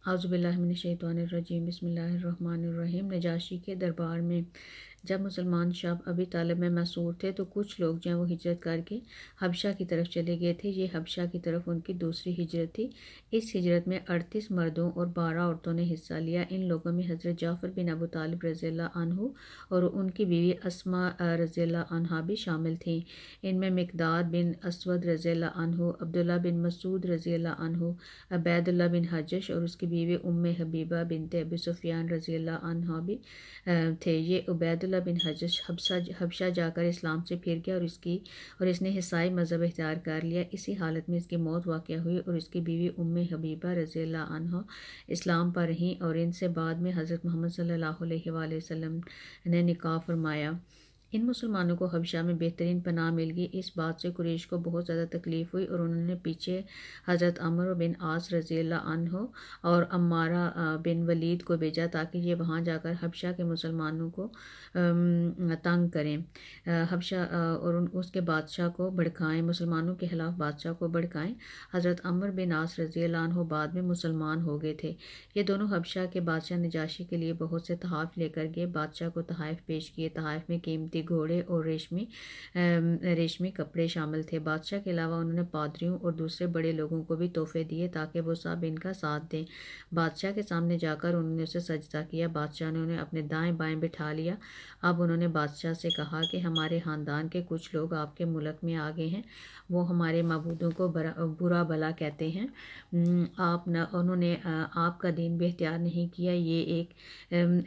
اعوذ باللہ من الشیطان الرجیم، بسم اللہ الرحمن الرحیم۔ نجاشی کے دربار میں جب مسلمان شب ابی طالب میں مسرور تھے تو کچھ لوگ جو ہیں وہ ہجرت کر کے حبشہ کی طرف چلے گئے تھے۔ یہ حبشہ کی طرف ان کی دوسری ہجرت تھی۔ اس ہجرت میں 38 مردوں اور 12 عورتوں نے حصہ لیا۔ ان لوگوں میں حضرت جعفر بن ابو طالب رضی اللہ عنہ اور ان کی بیوی اسماء رضی اللہ عنہا بھی شامل تھیں۔ ان میں مقداد بن اسود رضی اللہ عنہ، عبداللہ بن مسعود رضی اللہ عنہ، عبید اللہ بن حجش اور اس کی بیوی ام حبیبہ بنت ابی سفیان رضی اللہ عنہ بھی تھے۔ یہ عبید اللہ بن حجش حبشہ جا کر اسلام سے پھر گیا اور اس نے عیسائی مذہب اختیار کر لیا۔ اسی حالت میں اس کی موت واقع ہوئی اور اس کی بیوی ام حبیبہ رضی اللہ عنہ اسلام پر رہیں اور ان سے بعد میں حضرت محمد صلی اللہ علیہ وآلہ وسلم نے نکاح فرمایا۔ ان مسلمانوں کو حبشہ میں بہترین پناہ مل گئی۔ اس بات سے قریش کو بہت زیادہ تکلیف ہوئی اور انہوں نے پیچھے حضرت عمرو بن عاص رضی اللہ عنہ اور عمارہ بن ولید کو بھیجا تاکہ یہ وہاں جا کر حبشہ کے مسلمانوں کو تنگ کریں، حبشہ اور اس کے بادشاہ کو بھڑکائیں، مسلمانوں کے خلاف بادشاہ کو بھڑکائیں۔ حضرت عمرو بن عاص رضی اللہ عنہ بعد میں مسلمان ہو گئے تھے۔ یہ دونوں حبشہ کے بادشاہ نجاشی کے لیے بہت سے تحائف لے کر گئے۔ بادشاہ کو تحائف پیش کیے۔ تحائف میں قیمتی گھوڑے اور ریشمی کپڑے شامل تھے۔ بادشاہ کے علاوہ انہوں نے پادریوں اور دوسرے بڑے لوگوں کو بھی تحفے دیے تاکہ وہ سب ان کا ساتھ دیں۔ بادشاہ کے سامنے جا کر انہوں نے اسے سجدہ کیا۔ بادشاہ نے انہیں اپنے دائیں بائیں بٹھا لیا۔ اب انہوں نے بادشاہ سے کہا کہ ہمارے خاندان کے کچھ لوگ آپ کے ملک میں آ گئے ہیں، وہ ہمارے معبودوں کو برا بھلا کہتے ہیں۔ انہوں نے آپ کا دین بھی اختیار نہیں کیا۔ یہ ایک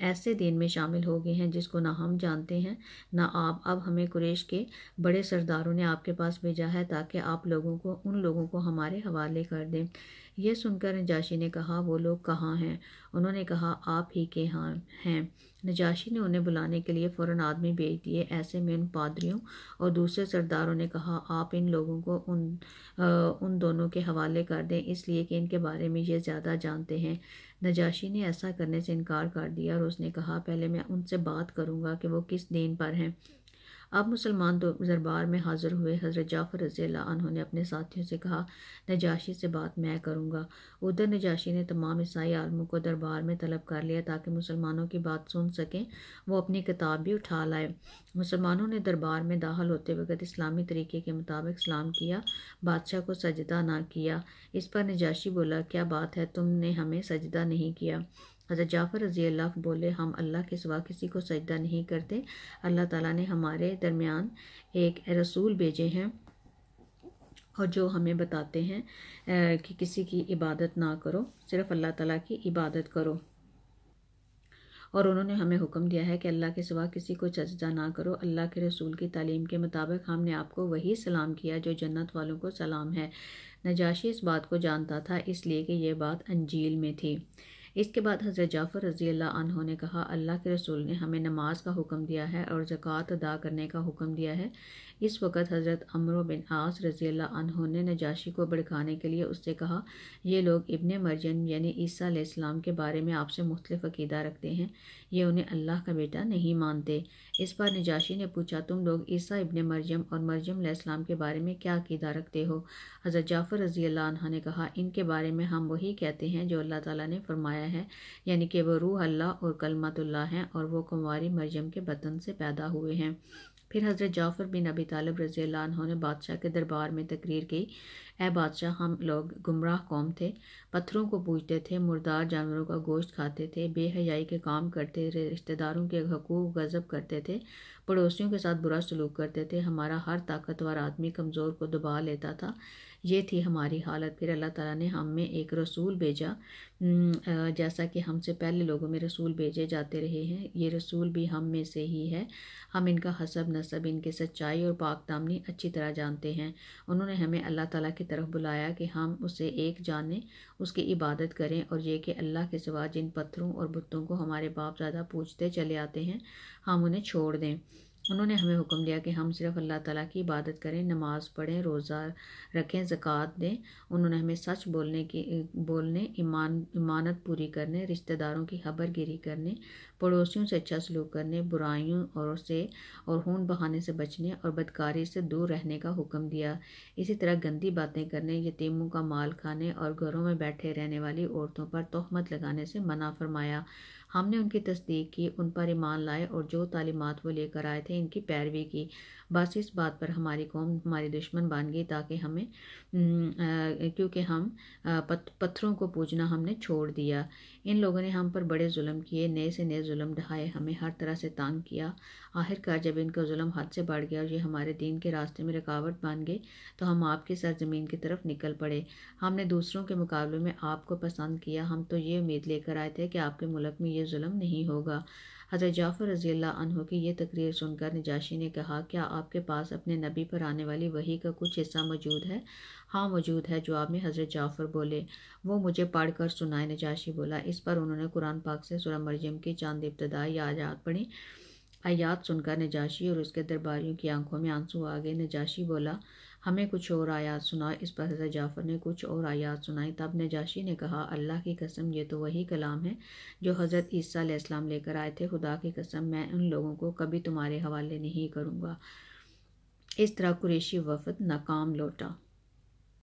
ایسے دین میں شامل ہو گئے ہیں جس کو نہ ہم جانتے ہیں نہ آپ۔ اب ہمیں قریش کے بڑے سرداروں نے آپ کے پاس بھیجا ہے تاکہ آپ ان لوگوں کو ہمارے حوالے کر دیں۔ یہ سن کر نجاشی نے کہا وہ لوگ کہاں ہیں؟ انہوں نے کہا آپ ہی کے ہاں ہیں۔ نجاشی نے انہیں بلانے کے لیے فوراً آدمی بھیج دیے۔ ایسے میں ان پادریوں اور دوسرے سرداروں نے کہا آپ ان لوگوں کو ان دونوں کے حوالے کر دیں، اس لیے کہ ان کے بارے میں یہ زیادہ جانتے ہیں۔ نجاشی نے ایسا کرنے سے انکار کر دیا اور اس نے کہا پہلے میں ان سے بات کروں گا کہ وہ کس دین پر ہیں۔ اب مسلمان دربار میں حاضر ہوئے۔ حضرت جعفر رضی اللہ عنہ نے اپنے ساتھیوں سے کہا نجاشی سے بات میں کروں گا۔ ادھر نجاشی نے تمام عیسائی عالموں کو دربار میں طلب کر لیا تاکہ مسلمانوں کی بات سن سکیں۔ وہ اپنی کتاب بھی اٹھا لائے۔ مسلمانوں نے دربار میں داخل ہوتے وقت اسلامی طریقے کے مطابق سلام کیا، بادشاہ کو سجدہ نہ کیا۔ اس پر نجاشی بولا کیا بات ہے، تم نے ہمیں سجدہ نہیں کیا؟ حضرت جعفر رضی اللہ بولے ہم اللہ کے سوا کسی کو سجدہ نہیں کرتے۔ اللہ تعالیٰ نے ہمارے درمیان ایک رسول بھیجے ہیں اور جو ہمیں بتاتے ہیں کہ کسی کی عبادت نہ کرو، صرف اللہ تعالیٰ کی عبادت کرو، اور انہوں نے ہمیں حکم دیا ہے کہ اللہ کے سوا کسی کو سجدہ نہ کرو۔ اللہ کے رسول کی تعلیم کے مطابق ہم نے آپ کو وہی سلام کیا جو جنت والوں کو سلام ہے۔ نجاشی اس بات کو جانتا تھا اس لیے کہ یہ بات انجیل میں تھی۔ اس کے بعد حضرت جعفر رضی اللہ عنہ نے کہا اللہ کے رسول نے ہمیں نماز کا حکم دیا ہے اور زکوٰۃ ادا کرنے کا حکم دیا ہے۔ اس وقت حضرت عمرو بن عاص رضی اللہ عنہ نے نجاشی کو بھڑکانے کے لیے اس سے کہا یہ لوگ ابن مریم یعنی عیسیٰ علیہ السلام کے بارے میں آپ سے مختلف عقیدہ رکھتے ہیں، یہ انہیں اللہ کا بیٹا نہیں مانتے۔ اس پر نجاشی نے پوچھا تم لوگ عیسیٰ ابن مریم اور مریم علیہ السلام کے بارے میں کیا عقیدہ رکھتے ہو؟ حضرت جعفر رضی اللہ عنہ نے کہا ان کے بارے میں ہم وہی کہتے ہیں جو اللہ تعالیٰ نے فرمایا ہے، یعنی کہ وہ روح اللہ اور کلمت اللہ ہیں اور وہ کنواری مریم کے بطن سے پیدا ہوئے ہیں۔ پھر حضرت جعفر بن ابی طالب رضی اللہ عنہ نے بادشاہ کے دربار میں تقریر کی اے بادشاہ ہم لوگ گمراہ قوم تھے، پتھروں کو پوجتے تھے، مردار جانوروں کا گوشت کھاتے تھے، بے حیائی کے کام کرتے تھے، رشتہ داروں کے حقوق غصب کرتے تھے، پڑوسیوں کے ساتھ برا سلوک کرتے تھے، ہمارا ہر طاقتور آدمی کمزور کو دبا لیتا تھا، یہ تھی ہماری حالت۔ پھر اللہ تعالیٰ نے ہم میں ایک رسول بھیجا جیسا کہ ہم سے پہلے لوگوں میں رسول بھیجے جاتے رہے ہیں، یہ رسول بھی ہم میں سے ہی ہے، ہم ان کا حسب نسب، ان کی سچائی اور پاک دامنی اچھی طرح جانتے ہیں۔ انہوں نے ہمیں اللہ تعالیٰ کی طرف بلایا کہ ہم اسے ایک جانیں، اس کی عبادت کریں اور یہ کہ اللہ کے سوا جن پتھروں اور بتوں کو ہمارے باپ دادا پوجتے چلے آتے ہیں ہم انہیں چھوڑ دیں۔ انہوں نے ہمیں حکم دیا کہ ہم صرف اللہ تعالیٰ کی عبادت کریں، نماز پڑھیں، روزہ رکھیں، زکوٰۃ دیں۔ انہوں نے ہمیں سچ بولنے، امانت پوری کرنے، رشتہ داروں کی خبر گیری کرنے، پڑوسیوں سے اچھا سلوک کرنے، برائیوں اور خون بہانے سے بچنے اور بدکاری سے دور رہنے کا حکم دیا۔ اسی طرح گندی باتیں کرنے، یتیموں کا مال کھانے اور گھروں میں بیٹھے رہنے والی عورتوں پر تہمت لگانے سے منع فرمایا۔ ہم نے ان کی تصدیق کی، ان پر ایمان لائے اور جو تعلیمات وہ لے کر آئے تھے ان کی پیروی کی۔ بس اس بات پر ہماری قوم ہماری دشمن بن گئی کیونکہ ہم پتھروں کو پوجنا ہم نے چھوڑ دیا۔ ان لوگوں نے ہم پر بڑے ظلم کیے، نئے سے نئے ظلم ڈھائے، ہمیں ہر طرح سے تنگ کیا۔ آخرکار جب ان کا ظلم حد سے بڑھ گیا اور یہ ہمارے دین کے راستے میں رکاوٹ بن گئے تو ہم آپ کی سرزمین کی طرف نکل پڑے۔ ہم نے دوسروں کے مقابلے میں آپ کو پسند کیا، ہم تو یہ امید لے کر آئے تھے کہ آپ کے ملک میں یہ ظلم نہیں ہوگا۔ حضرت جعفر رضی اللہ عنہ کی یہ تقریر سن کر نجاشی نے کہا، کیا آپ کے پاس اپنے نبی پر آنے والی وحی کا کچھ حصہ موجود ہے؟ ہاں موجود ہے، جواب میں حضرت جعفر بولے۔ وہ مجھے پڑھ کر سنائے، نجاشی بولا۔ اس پر انہوں نے قرآن پاک سے سورہ مریم کی چند ابتدائی آیات پڑھی۔ آیات سن کر نجاشی اور اس کے درباریوں کی آنکھوں میں آنسو آ گئے۔ نجاشی بولا، ہمیں کچھ اور آیات سناؤ۔ اس پر حضرت جعفر نے کچھ اور آیات سنائی۔ تب نجاشی نے کہا، اللہ کی قسم یہ تو وہی کلام ہے جو حضرت عیسیٰ علیہ السلام لے کر آئے تھے۔ خدا کی قسم میں ان لوگوں کو کبھی تمہارے حوالے نہیں کروں گا۔ اس طرح قریشی وفد ناکام لوٹا۔